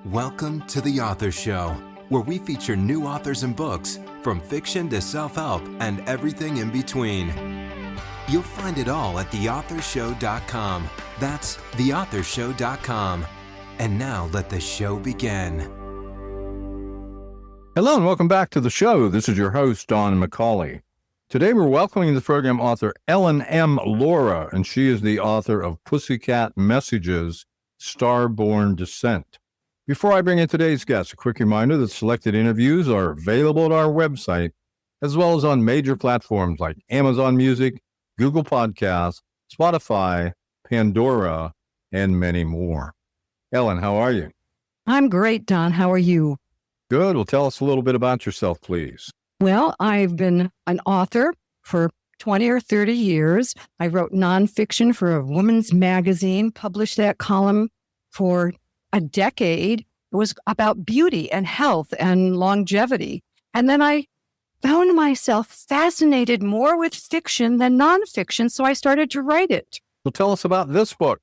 Welcome to the Author Show, where we feature new authors and books, from fiction to self-help and everything in between. You'll find it all at theauthorshow.com. That's theauthorshow.com. And now let the show begin. Hello and welcome back to the show. This is your host, Don McCauley. Today we're welcoming the program author Ellen M. Laura, and she is the author of PussyCat Messages, StarBorn Descent. Before I bring in today's guest, a quick reminder that selected interviews are available at our website, as well as on major platforms like Amazon Music, Google Podcasts, Spotify, Pandora, and many more. Ellen, how are you? I'm great, Don. How are you? Good. Well, tell us a little bit about yourself, please. Well, I've been an author for 20 or 30 years. I wrote nonfiction for a women's magazine, published that column for a decade. It was about beauty and health and longevity. And then I found myself fascinated more with fiction than nonfiction, so I started to write it. So tell us about this book.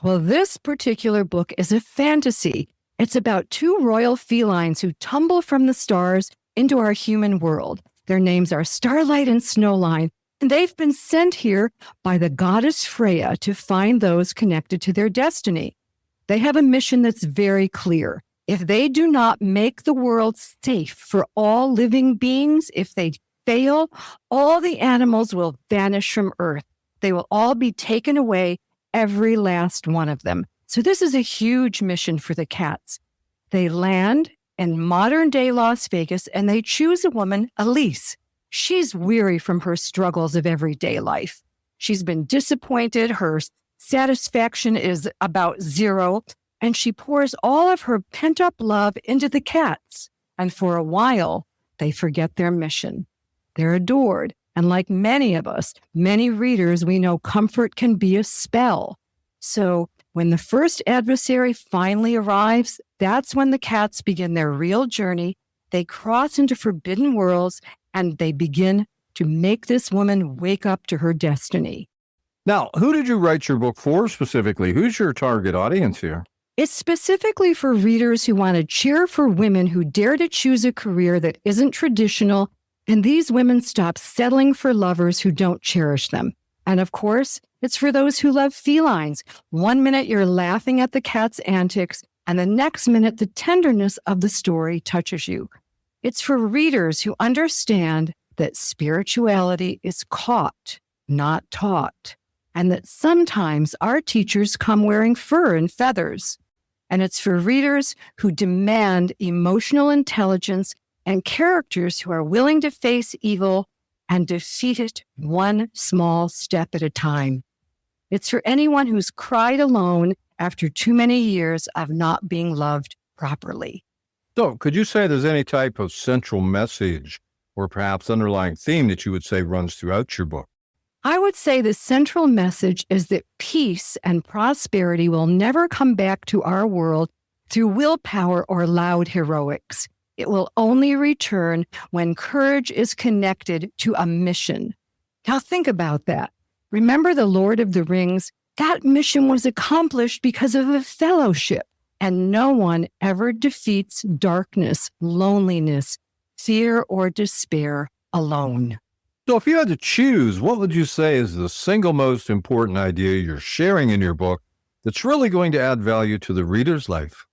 Well, this particular book is a fantasy. It's about two royal felines who tumble from the stars into our human world. Their names are Starlight and Snowline, and they've been sent here by the goddess Freya to find those connected to their destiny. They have a mission that's very clear. If they do not make the world safe for all living beings, if they fail, all the animals will vanish from Earth. They will all be taken away, every last one of them. So this is a huge mission for the cats. They land in modern-day Las Vegas, and they choose a woman, Elise. She's weary from her struggles of everyday life. She's been disappointed. Her satisfaction is about zero, and she pours all of her pent-up love into the cats. And for a while, they forget their mission. They're adored, and like many of us, many readers, we know comfort can be a spell. So when the first adversary finally arrives, that's when the cats begin their real journey. They cross into forbidden worlds, and they begin to make this woman wake up to her destiny. Now, who did you write your book for specifically? Who's your target audience here? It's specifically for readers who want to cheer for women who dare to choose a career that isn't traditional, and these women stop settling for lovers who don't cherish them. And of course, it's for those who love felines. One minute you're laughing at the cat's antics, and the next minute the tenderness of the story touches you. It's for readers who understand that spirituality is caught, not taught, and that sometimes our teachers come wearing fur and feathers. And it's for readers who demand emotional intelligence and characters who are willing to face evil and defeat it one small step at a time. It's for anyone who's cried alone after too many years of not being loved properly. So, could you say there's any type of central message or perhaps underlying theme that you would say runs throughout your book? I would say the central message is that peace and prosperity will never come back to our world through willpower or loud heroics. It will only return when courage is connected to a mission. Now think about that. Remember the Lord of the Rings? That mission was accomplished because of a fellowship, and no one ever defeats darkness, loneliness, fear, or despair alone. So if you had to choose, what would you say is the single most important idea you're sharing in your book that's really going to add value to the reader's life?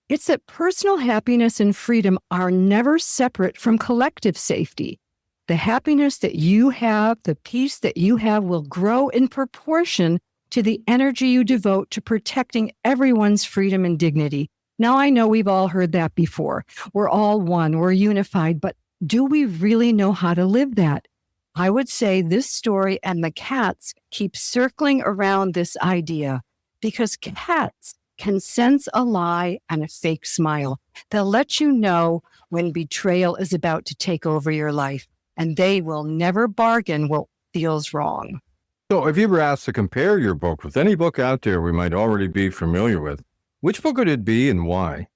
It's that personal happiness and freedom are never separate from collective safety. The happiness that you have, the peace that you have will grow in proportion to the energy you devote to protecting everyone's freedom and dignity. Now, I know we've all heard that before. We're all one, we're unified, but do we really know how to live that? I would say this story and the cats keep circling around this idea because cats can sense a lie and a fake smile. They'll let you know when betrayal is about to take over your life, and they will never bargain what feels wrong. So if you were asked to compare your book with any book out there we might already be familiar with, which book would it be and why?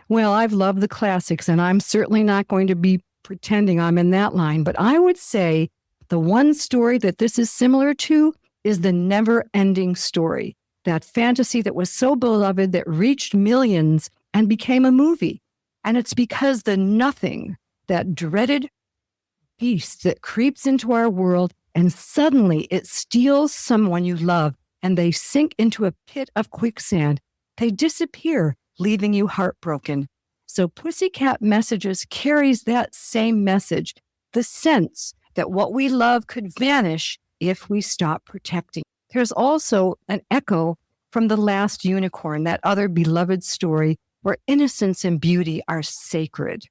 Well, I've loved the classics, and I'm certainly not going to be pretending I'm in that line, but I would say the one story that this is similar to is the never-ending story, that fantasy that was so beloved that reached millions and became a movie. And it's because the nothing, that dreaded beast that creeps into our world, and suddenly it steals someone you love, and they sink into a pit of quicksand. They disappear, leaving you heartbroken. So PussyCat Messages carries that same message, the sense that what we love could vanish if we stop protecting. There's also an echo from The Last Unicorn, that other beloved story where innocence and beauty are sacred.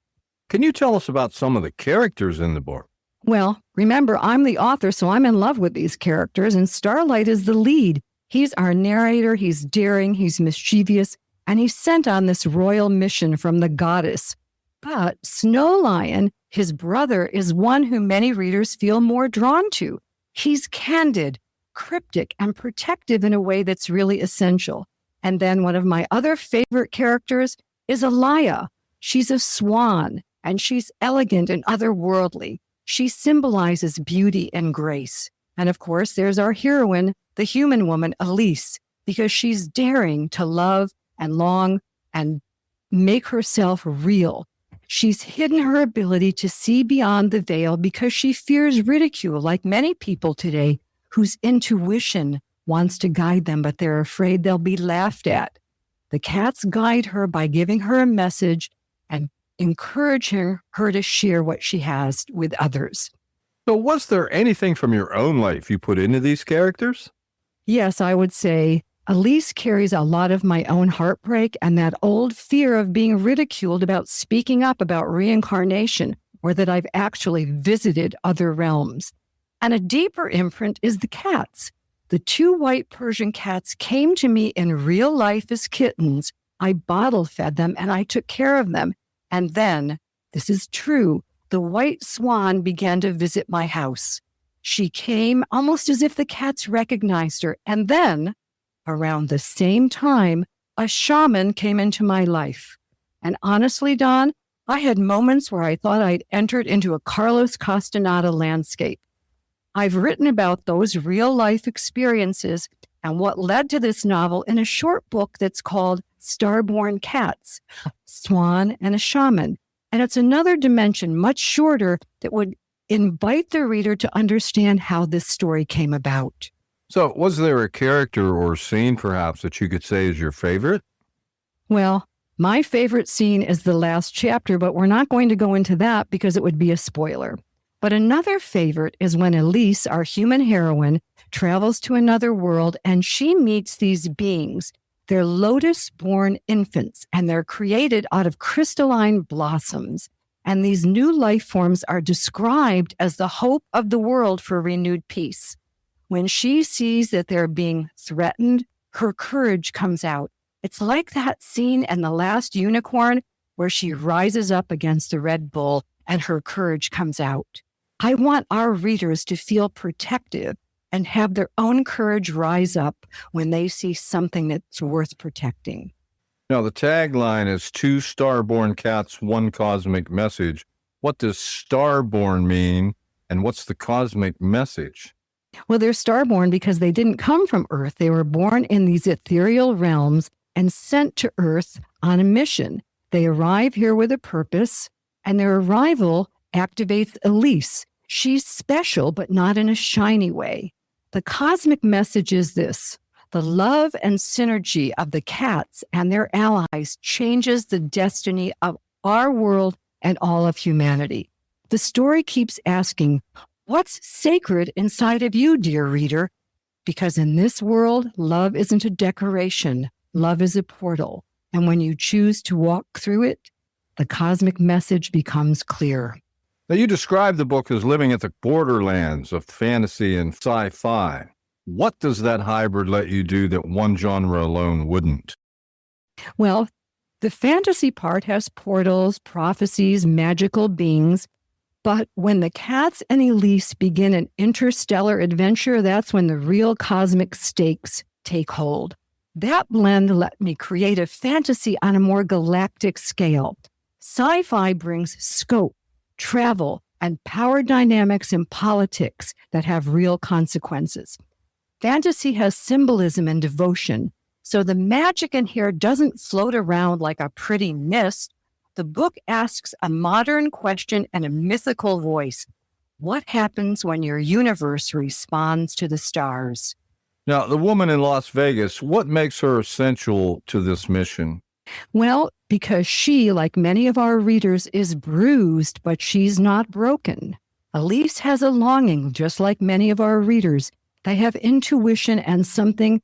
Can you tell us about some of the characters in the book? Well, remember, I'm the author, so I'm in love with these characters, and Starlight is the lead. He's our narrator, he's daring, he's mischievous, and he's sent on this royal mission from the goddess. But Snow Lion, his brother, is one who many readers feel more drawn to. He's candid, cryptic, and protective in a way that's really essential. And then one of my other favorite characters is Alaya. She's a swan, and she's elegant and otherworldly. She symbolizes beauty and grace. And of course, there's our heroine, the human woman, Elise, because she's daring to love and long and make herself real. She's hidden her ability to see beyond the veil because she fears ridicule, like many people today whose intuition wants to guide them, but they're afraid they'll be laughed at. The cats guide her by giving her a message and encouraging her to share what she has with others. So was there anything from your own life you put into these characters? Yes, I would say Elise carries a lot of my own heartbreak and that old fear of being ridiculed about speaking up about reincarnation, or that I've actually visited other realms. And a deeper imprint is the cats. The 2 white Persian cats came to me in real life as kittens. I bottle fed them and I took care of them. And then, this is true, the white swan began to visit my house. She came almost as if the cats recognized her. And then, around the same time, a shaman came into my life. And honestly, Don, I had moments where I thought I'd entered into a Carlos Castaneda landscape. I've written about those real-life experiences and what led to this novel in a short book that's called StarBorn Cats, a swan and a shaman. And it's another dimension, much shorter, that would invite the reader to understand how this story came about. So was there a character or scene, perhaps, that you could say is your favorite? Well, my favorite scene is the last chapter, but we're not going to go into that because it would be a spoiler. But another favorite is when Elise, our human heroine, travels to another world and she meets these beings. They're lotus-born infants, and they're created out of crystalline blossoms. And these new life forms are described as the hope of the world for renewed peace. When she sees that they're being threatened, her courage comes out. It's like that scene in The Last Unicorn where she rises up against the Red Bull and her courage comes out. I want our readers to feel protective and have their own courage rise up when they see something that's worth protecting. Now, the tagline is 2 starborn cats, 1 cosmic message. What does starborn mean, and what's the cosmic message? Well, they're starborn because they didn't come from Earth. They were born in these ethereal realms and sent to Earth on a mission. They arrive here with a purpose, and their arrival activates Elise. She's special, but not in a shiny way. The cosmic message is this: the love and synergy of the cats and their allies changes the destiny of our world and all of humanity. The story keeps asking, what's sacred inside of you, dear reader? Because in this world, love isn't a decoration. Love is a portal. And when you choose to walk through it, the cosmic message becomes clear. Now, you describe the book as living at the borderlands of fantasy and sci-fi. What does that hybrid let you do that one genre alone wouldn't? Well, the fantasy part has portals, prophecies, magical beings. But when the cats and Elise begin an interstellar adventure, that's when the real cosmic stakes take hold. That blend let me create a fantasy on a more galactic scale. Sci-fi brings scope, travel, and power dynamics in politics that have real consequences. Fantasy has symbolism and devotion. So the magic in here doesn't float around like a pretty mist. The book asks a modern question and a mythical voice. What happens when your universe responds to the stars? Now, the woman in Las Vegas, what makes her essential to this mission? Well, because she, like many of our readers, is bruised, but she's not broken. Elise has a longing, just like many of our readers. They have intuition and something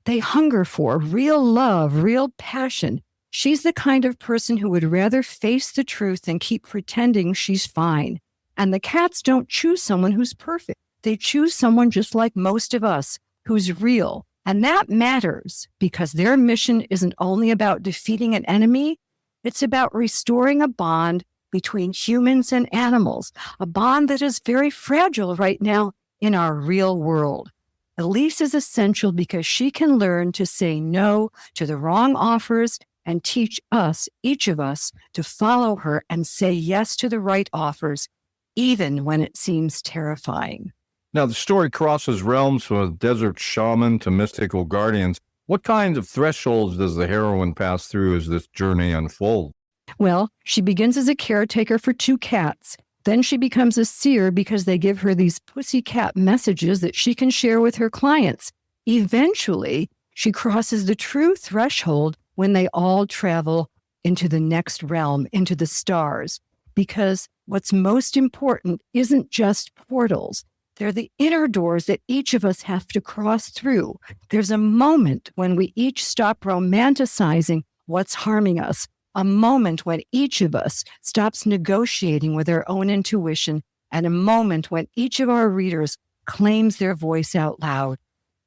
they hunger for, real love, real passion. She's the kind of person who would rather face the truth than keep pretending she's fine. And the cats don't choose someone who's perfect. They choose someone just like most of us, who's real. And that matters because their mission isn't only about defeating an enemy, it's about restoring a bond between humans and animals, a bond that is very fragile right now in our real world. Elise is essential because she can learn to say no to the wrong offers and teach us, each of us, to follow her and say yes to the right offers, even when it seems terrifying. Now, the story crosses realms from a desert shaman to mystical guardians. What kinds of thresholds does the heroine pass through as this journey unfolds? Well, she begins as a caretaker for 2 cats. Then she becomes a seer because they give her these PussyCat messages that she can share with her clients. Eventually, she crosses the true threshold when they all travel into the next realm, into the stars. Because what's most important isn't just portals. They're the inner doors that each of us have to cross through. There's a moment when we each stop romanticizing what's harming us, a moment when each of us stops negotiating with our own intuition, and a moment when each of our readers claims their voice out loud.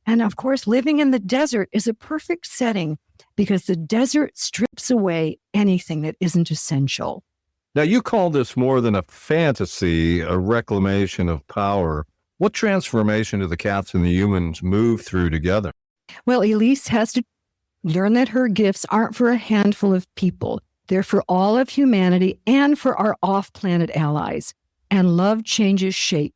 And of course, living in the desert is a perfect setting because the desert strips away anything that isn't essential. Now, you call this more than a fantasy, a reclamation of power. What transformation do the cats and the humans move through together? Well, Elise has to learn that her gifts aren't for a handful of people. They're for all of humanity and for our off-planet allies. And love changes shape.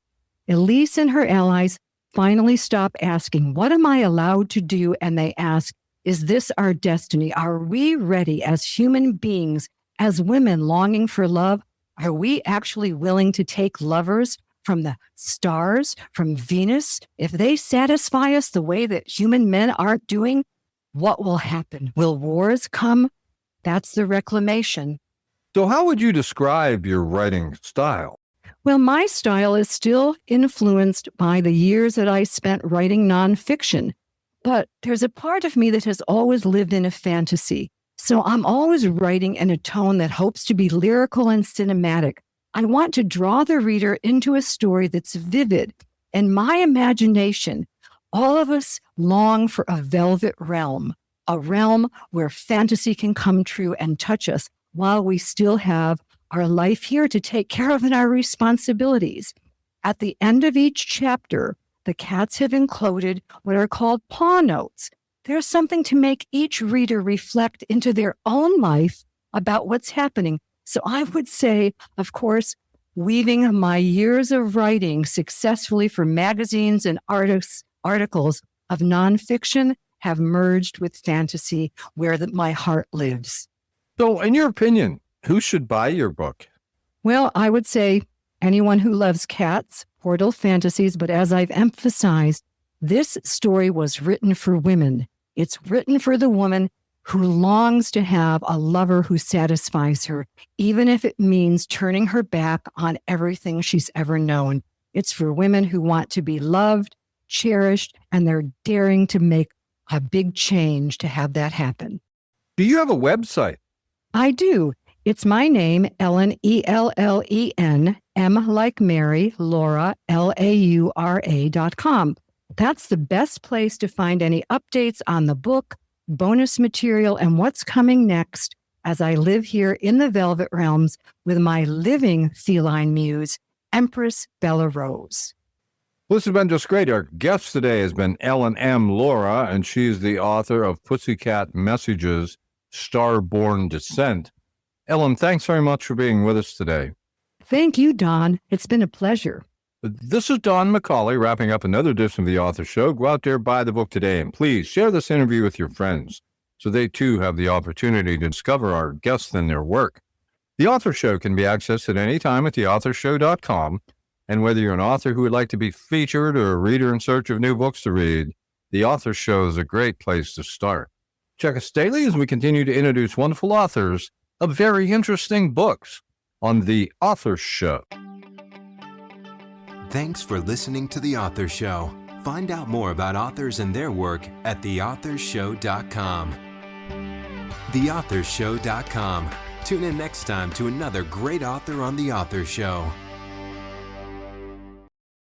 Elise and her allies finally stop asking, what am I allowed to do? And they ask, is this our destiny? Are we ready as human beings, as women longing for love? Are we actually willing to take lovers from the stars, from Venus? If they satisfy us the way that human men aren't doing, what will happen? Will wars come? That's the reclamation. So how would you describe your writing style? Well, my style is still influenced by the years that I spent writing nonfiction, but there's a part of me that has always lived in a fantasy. So I'm always writing in a tone that hopes to be lyrical and cinematic. I want to draw the reader into a story that's vivid. In my imagination, all of us long for a velvet realm, a realm where fantasy can come true and touch us while we still have our life here to take care of and our responsibilities. At the end of each chapter, the cats have included what are called paw notes. There's something to make each reader reflect into their own life about what's happening. So I would say, of course, weaving my years of writing successfully for magazines and articles of nonfiction have merged with fantasy where my heart lives. So, in your opinion, who should buy your book? Well, I would say anyone who loves cats, portal fantasies, but as I've emphasized, this story was written for women. It's written for the woman who longs to have a lover who satisfies her, even if it means turning her back on everything she's ever known. It's for women who want to be loved, cherished, and they're daring to make a big change to have that happen. Do you have a website? I do. It's my name, Ellen, ELLEN, M like Mary, Laura, LAURA.com. That's the best place to find any updates on the book, bonus material, and what's coming next as I live here in the Velvet Realms with my living feline muse, Empress Bella Rose. Well, this has been just great. Our guest today has been Ellen M. Laura, and she's the author of PussyCat Messages, StarBorn Descent. Ellen, thanks very much for being with us today. Thank you, Don. It's been a pleasure. This is Don McCauley wrapping up another edition of the Author Show. Go out there, buy the book today, and please share this interview with your friends so they too have the opportunity to discover our guests and their work. The Author Show can be accessed at any time at theauthorshow.com. And whether you're an author who would like to be featured or a reader in search of new books to read, the Author Show is a great place to start. Check us daily as we continue to introduce wonderful authors of very interesting books on the Author Show. Thanks for listening to The Author Show. Find out more about authors and their work at theauthorshow.com. theauthorshow.com. Tune in next time to another great author on The Author Show.